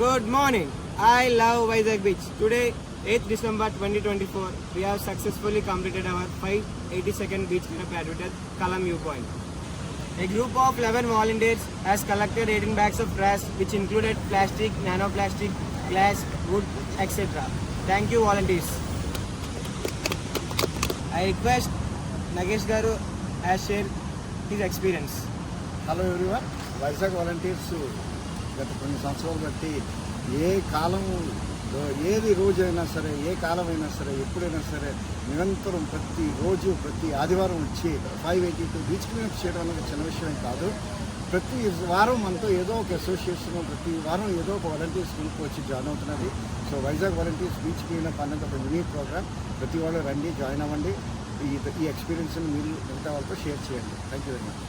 Good morning. I love Vizag Beach. Today, 8th December 2024, we have successfully completed our 582nd beach cleanup activity at Kalam Viewpoint. A group of 11 volunteers has collected 18 bags of trash which included plastic, nanoplastic, glass, wood, etc. Thank you volunteers. I request Nagesh Garu has shared his experience. Hello everyone. Vizag volunteers గత కొన్ని సంవత్సరాలు బట్టి ఏ కాలంలో ఏది రోజైనా సరే, ఏ కాలమైనా సరే, ఎప్పుడైనా సరే నిరంతరం ప్రతిరోజు ప్రతి ఆదివారం వచ్చి 582 బీచ్ క్లీనప్ చేయడం అనేది చిన్న విషయం కాదు. ప్రతి వారం మనతో ఏదో ఒక అసోసియేషన్, ప్రతి వారం ఏదో ఒక వాలంటీర్స్ గ్రూప్ వచ్చి జాయిన్ అవుతున్నది. So Vizag volunteers beach cleanup అనేది ఒక యూనిక్ ప్రోగ్రామ్. ప్రతి వాళ్ళు రండి, జాయిన్ అవ్వండి. ఈ ఎక్స్పీరియన్స్ని మీరు మిగతా వాళ్ళతో షేర్ చేయండి. Thank you very much.